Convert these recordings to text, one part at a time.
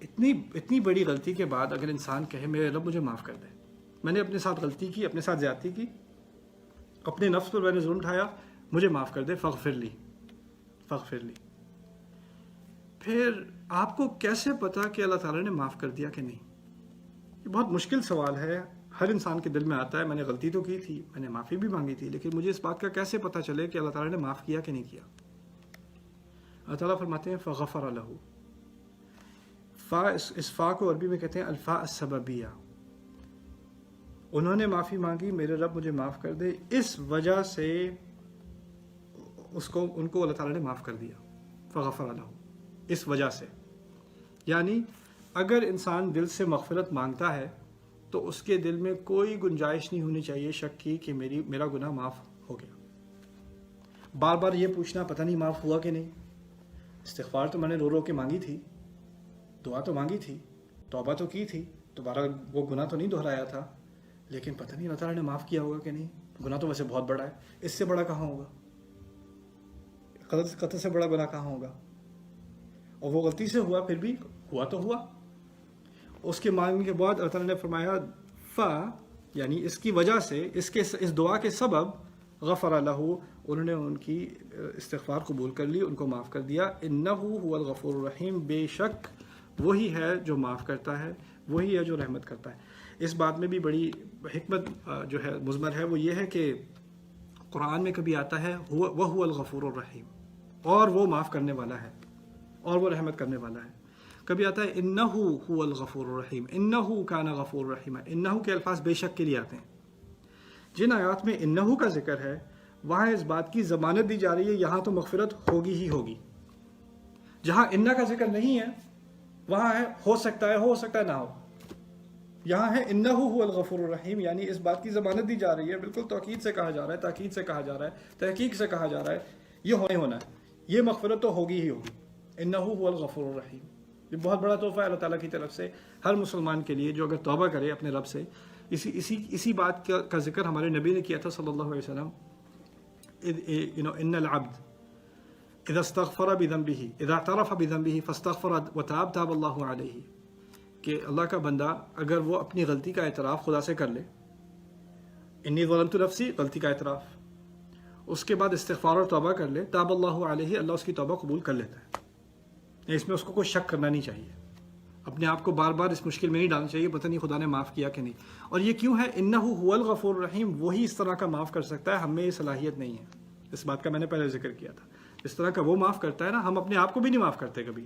اتنی بڑی غلطی کے بعد اگر انسان کہے میرے رب مجھے معاف کر دے، میں نے اپنے ساتھ غلطی کی، اپنے ساتھ زیادتی کی، اپنے نفس پر میں نے ظلم اٹھایا، مجھے معاف کر دے، فاغفر لی، پھر آپ کو کیسے پتا کہ اللہ تعالیٰ نے معاف کر دیا کہ نہیں؟ یہ بہت مشکل سوال ہے، ہر انسان کے دل میں آتا ہے میں نے غلطی تو کی تھی، میں نے معافی بھی مانگی تھی، لیکن مجھے اس بات کا کیسے پتہ چلے کہ اللہ تعالیٰ نے معاف کیا کہ نہیں کیا؟ اللہ تعالیٰ فرماتے ہیں فغفر لہ، اس فا کو عربی میں کہتے ہیں الفاء السببیہ، انہوں نے معافی مانگی، میرے رب مجھے معاف کر دے، اس وجہ سے ان کو اللہ تعالیٰ نے معاف کر دیا، فغفر لہ، اس وجہ سے۔ یعنی اگر انسان دل سے مغفرت مانگتا ہے تو اس کے دل میں کوئی گنجائش نہیں ہونی چاہیے شک کی کہ میرا گناہ معاف ہو گیا۔ بار بار یہ پوچھنا پتہ نہیں معاف ہوا کہ نہیں، استغفار تو میں نے رو رو کے مانگی تھی، دعا تو مانگی تھی، توبہ تو کی تھی، دوبارہ وہ گناہ تو نہیں دہرایا تھا، لیکن پتہ نہیں اللہ تعالیٰ نے معاف کیا ہوگا کہ نہیں، گناہ تو ویسے بہت بڑا ہے، اس سے بڑا کہاں ہوگا، قتل سے بڑا گناہ کہاں ہوگا، اور وہ غلطی سے ہوا، پھر بھی ہوا تو ہوا۔ اس کے مانگنے کے بعد اللہ تعالیٰ نے فرمایا یعنی اس کی وجہ سے، اس دعا کے سبب غفر لہ، انہوں نے ان کی استغفار قبول کر لی، ان کو معاف کر دیا۔ انہ هو الغفور الرحیم، بے شک وہی ہے جو معاف کرتا ہے، وہی ہے جو رحمت کرتا ہے۔ اس بات میں بھی بڑی حکمت جو ہے مضمر ہے، وہ یہ ہے کہ قرآن میں کبھی آتا ہے وہو الغفور الرحیم، اور وہ معاف کرنے والا ہے اور وہ رحمت کرنے والا ہے۔ کبھی آتا ہے انہ هو الغفور الرحیم، انہ کان غفور رحیمہ، انہ کے الفاظ بے شک کے لیے آتے ہیں۔ جن آیات میں انہ کا ذکر ہے وہاں اس بات کی ضمانت دی جا رہی ہے یہاں تو مغفرت ہوگی ہی ہوگی، جہاں انہ کا ذکر نہیں ہے وہاں ہے ہو سکتا ہے نہ ہو، یہاں ہے انہ هو الغفور الرحیم، یعنی اس بات کی ضمانت دی جا رہی ہے، بالکل توکید سے کہا جا رہا ہے، تاکید سے کہا جا رہا ہے، تحقیق سے کہا جا رہا ہے، یہ ہونا ہے، یہ مغفرت تو ہوگی ہی ہوگی، انہ هو الغفور الرحیم۔ یہ بہت بڑا تحفہ ہے اللہ تعالیٰ کی طرف سے ہر مسلمان کے لیے، جو اگر توبہ کرے اپنے رب سے۔ اسی بات کا ذکر ہمارے نبی نے کیا تھا صلی اللہ علیہ وسلم، ان العبد اذا استغفر بذنبه اذا اعترف بذنبه فاستغفر وتاب تاب اللہ علیہ، کہ اللہ کا بندہ اگر وہ اپنی غلطی کا اعتراف خدا سے کر لے، انی ظلمت نفسی، غلطی کا اعتراف، اس کے بعد استغفار اور توبہ کر لے، تاب اللہ علیہ، اللہ اس کی توبہ قبول کر لیتا ہے۔ اس میں اس کو کوئی شک کرنا نہیں چاہیے، اپنے آپ کو بار بار اس مشکل میں نہیں ڈالنا چاہیے پتہ نہیں خدا نے معاف کیا کہ نہیں۔ اور یہ کیوں ہے؟ انہ هو الغفور الرحیم، وہی اس طرح کا معاف کر سکتا ہے، ہم میں یہ صلاحیت نہیں ہے۔ اس بات کا میں نے پہلے ذکر کیا تھا، اس طرح کا وہ معاف کرتا ہے نا، ہم اپنے آپ کو بھی نہیں معاف کرتے، کبھی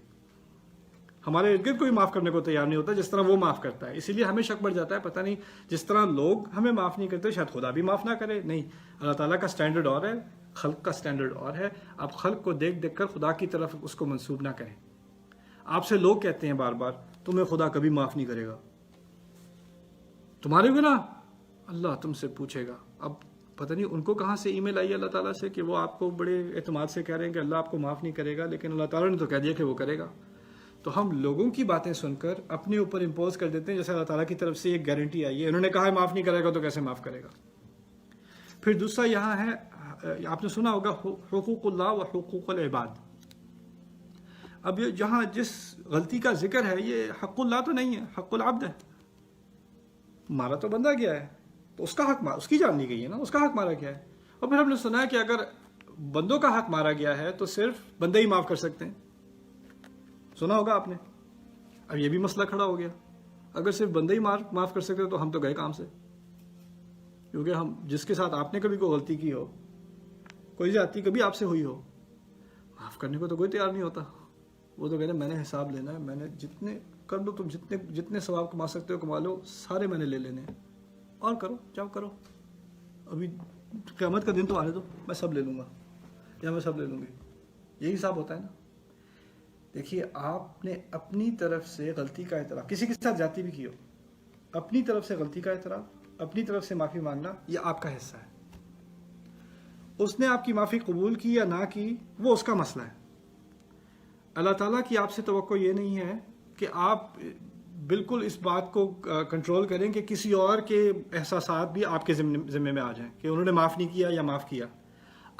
ہمارے ارد گرد کوئی معاف کرنے کو تیار نہیں ہوتا جس طرح وہ معاف کرتا ہے، اسی لیے ہمیں شک بڑھ جاتا ہے پتہ نہیں جس طرح لوگ ہمیں معاف نہیں کرتے شاید خدا بھی معاف نہ کرے۔ نہیں، اللہ تعالیٰ کا سٹینڈرڈ اور ہے، خلق کا سٹینڈرڈ اور ہے۔ آپ خلق کو دیکھ دیکھ کر خدا کی طرف اس کو منسوب نہ کریں۔ آپ سے لوگ کہتے ہیں بار بار تمہیں خدا کبھی معاف نہیں کرے گا، تمہارے گناہ اللہ تم سے پوچھے گا۔ اب پتہ نہیں ان کو کہاں سے ای میل آئی اللہ تعالیٰ سے کہ وہ آپ کو بڑے اعتماد سے کہہ رہے ہیں کہ اللہ آپ کو معاف نہیں کرے گا، لیکن اللہ تعالیٰ نے تو کہہ دیا کہ وہ کرے گا۔ تو ہم لوگوں کی باتیں سن کر اپنے اوپر امپوز کر دیتے ہیں جیسے اللہ تعالیٰ کی طرف سے ایک گارنٹی آئی ہے، انہوں نے کہا ہے معاف نہیں کرے گا تو کیسے معاف کرے گا۔ پھر دوسرا یہاں ہے، آپ نے سنا ہوگا حقوق اللہ و حقوق العباد۔ اب یہ جہاں جس غلطی کا ذکر ہے یہ حق اللہ تو نہیں ہے، حق العبد ہے، مارا تو بندہ گیا ہے تو اس کا حق اس کی جان لی گئی ہے نا، اس کا حق مارا گیا ہے۔ اور پھر ہم نے سنا ہے کہ اگر بندوں کا حق مارا گیا ہے تو صرف بندے ہی معاف کر سکتے ہیں، سنا ہوگا آپ نے۔ اب یہ بھی مسئلہ کھڑا ہو گیا، اگر صرف بندے ہی معاف کر سکتے تو ہم تو گئے کام سے، کیونکہ ہم جس کے ساتھ آپ نے کبھی کوئی غلطی کی ہو، کوئی زیادتی کبھی آپ سے ہوئی ہو، معاف کرنے کو تو کوئی تیار نہیں ہوتا، وہ تو کہتے ہیں میں نے حساب لینا ہے، میں نے جتنے کر لو، تم جتنے ثواب کما سکتے ہو کما لو، سارے میں نے لے لینے ہیں، اور کرو جاؤ کرو، ابھی قیامت کا دن تو آنے دو، میں سب لے لوں گا یا میں سب لے لوں گی، یہی حساب ہوتا ہے نا۔ دیکھیے آپ نے اپنی طرف سے غلطی کا اعتراف، کسی کے ساتھ زیادتی بھی کی ہو، اپنی طرف سے غلطی کا اعتراف، اپنی طرف سے معافی مانگنا، یہ آپ کا حصہ ہے۔ اس نے آپ کی معافی قبول کی یا نہ کی وہ اس کا مسئلہ ہے۔ اللہ تعالیٰ کی آپ سے توقع یہ نہیں ہے کہ آپ بالکل اس بات کو کنٹرول کریں کہ کسی اور کے احساسات بھی آپ کے ذمے میں آ جائیں کہ انہوں نے معاف نہیں کیا یا معاف کیا۔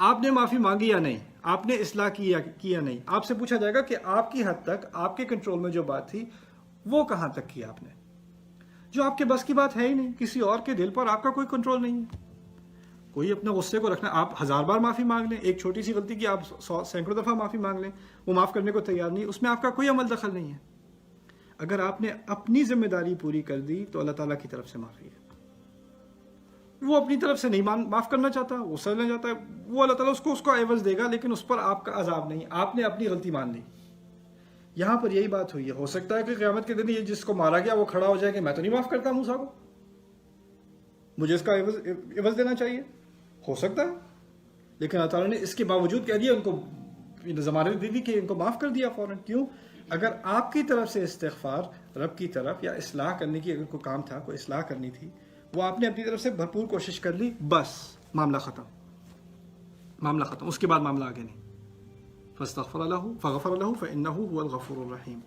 آپ نے معافی مانگی یا نہیں، آپ نے اصلاح کی یا نہیں، آپ سے پوچھا جائے گا کہ آپ کی حد تک آپ کے کنٹرول میں جو بات تھی وہ کہاں تک کیا آپ نے جو آپ کے بس کی بات ہے ہی نہیں. کسی اور کے دل پر آپ کا کوئی کنٹرول نہیں ہے. کوئی اپنے غصے کو رکھنا, آپ 1000 بار معافی مانگ لیں, ایک چھوٹی سی غلطی کی آپ سینکڑوں دفعہ معافی مانگ لیں, وہ معاف کرنے کو تیار نہیں, اس میں آپ کا کوئی عمل دخل نہیں ہے. اگر آپ نے اپنی ذمہ داری پوری کر دی تو اللہ تعالیٰ کی طرف سے معافی ہے. وہ اپنی طرف سے نہیں معاف کرنا چاہتا, وہ سمجھنا چاہتا ہے, وہ اللہ تعالیٰ اس کو عوض دے گا, لیکن اس پر آپ کا عذاب نہیں. آپ نے اپنی غلطی مان لی. یہاں پر یہی بات ہوئی ہے. ہو سکتا ہے کہ قیامت کے دن یہ جس کو مارا گیا وہ کھڑا ہو جائے کہ میں تو نہیں معاف کرتا موسیٰ کو, مجھے اس کا عوض دینا چاہیے. ہو سکتا ہے, لیکن اللہ تعالیٰ نے اس کے باوجود کہہ دیا, ان کو ضمانت دے دی کہ ان کو معاف کر دیا فوراً. کیوں؟ اگر آپ کی طرف سے استغفار رب کی طرف یا اصلاح کرنے کی اگر کوئی کام تھا, کوئی اصلاح کرنی تھی, وہ آپ نے اپنی طرف سے بھرپور کوشش کر لی, بس معاملہ ختم, معاملہ ختم. اس کے بعد معاملہ آگے نہیں. فاستغفر له فغفر له فإنه هو الغفور الرحیم.